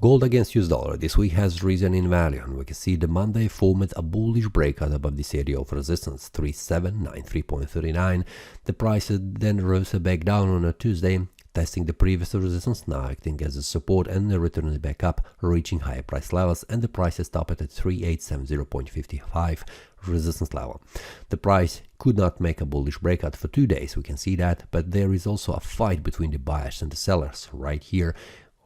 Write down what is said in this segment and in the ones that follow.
Gold against US dollar this week has risen in value, and we can see the Monday formed a bullish breakout above this area of resistance 3793.39. The price then rose back down on a Tuesday, testing the previous resistance, now acting as a support and returning back up, reaching higher price levels, and the price has stopped at 3870.55 resistance level. The price could not make a bullish breakout for 2 days, we can see that, but there is also a fight between the buyers and the sellers right here.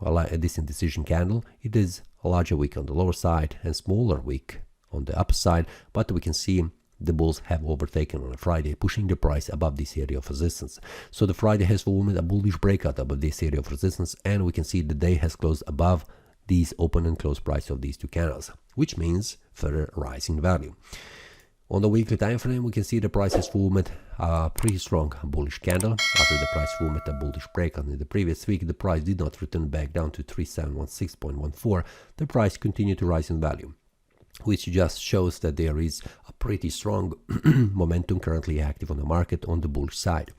Well, this indecision candle, it is a larger wick on the lower side and smaller wick on the upper side, but we can see the bulls have overtaken on a Friday, pushing the price above this area of resistance. So the Friday has formed a bullish breakout above this area of resistance, and we can see the day has closed above these open and close price of these two candles, which means further rise in value. On the weekly time frame, we can see the price has formed a pretty strong bullish candle. After the price formed a bullish breakout in the previous week, the price did not return back down to 3716.14. The price continued to rise in value, which just shows that there is a pretty strong momentum currently active on the market on the bullish side.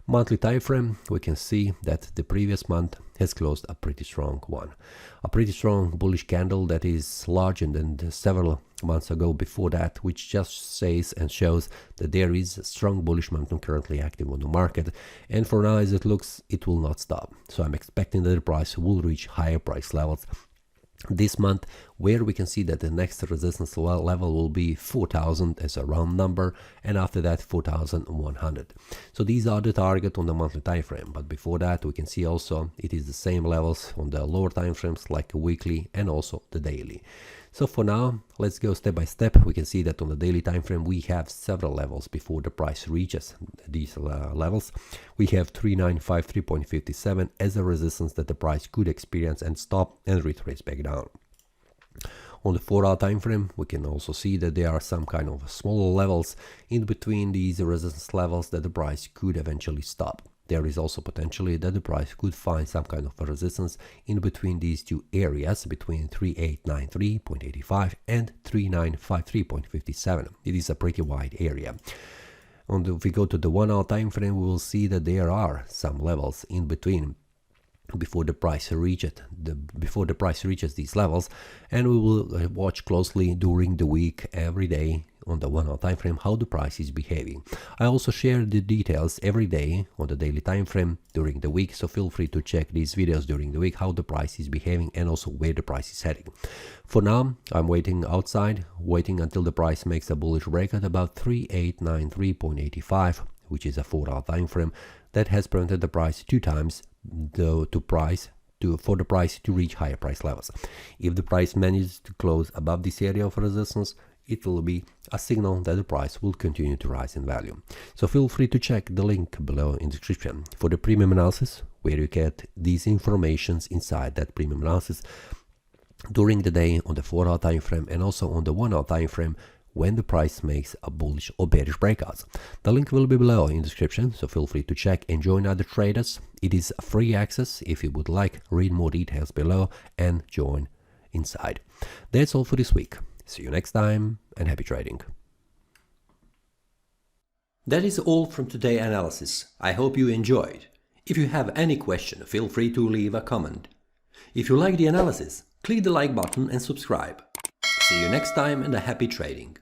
Monthly time frame, we can see that the previous month has closed a pretty strong one. A pretty strong bullish candle that is larger than several months ago before that, which just says and shows that there is a strong bullish momentum currently active on the market, and for now as it looks, it will not stop. So I'm expecting that the price will reach higher price levels this month, where we can see that the next resistance level will be 4,000 as a round number, and after that 4,100. So these are the target on the monthly time frame, but before that we can see also it is the same levels on the lower time frames like a weekly and also the daily. So for now, let's go step by step. We can see that on the daily time frame we have several levels before the price reaches these levels. We have 3953.57 as a resistance that the price could experience and stop and retrace back down. On the 4-hour time frame, we can also see that there are some kind of smaller levels in between these resistance levels that the price could eventually stop. There is also potentially that the price could find some kind of a resistance in between these two areas, between 3893.85 and 3953.57. It is a pretty wide area. If we go to the 1-hour time frame, we will see that there are some levels in between before the price reaches these levels, and we will watch closely during the week every day on the 1-hour time frame how the price is behaving. I also share the details every day on the daily time frame during the week, so feel free to check these videos during the week how the price is behaving and also where the price is heading. For now, I'm waiting outside, waiting until the price makes a bullish breakout about 3893.85, which is a 4-hour time frame that has prevented the price 2 times for the price to reach higher price levels. If the price manages to close above this area of resistance, it will be a signal that the price will continue to rise in value. So feel free to check the link below in the description for the premium analysis, where you get these informations inside that premium analysis during the day on the 4-hour time frame and also on the 1-hour time frame when the price makes a bullish or bearish breakouts. The link will be below in the description, so feel free to check and join other traders. It is free access. If you would like, read more details below and join inside. That's all for this week. See you next time and happy trading. That is all from today's analysis. I hope you enjoyed. If you have any question, feel free to leave a comment. If you like the analysis, click the like button and subscribe. See you next time and a happy trading.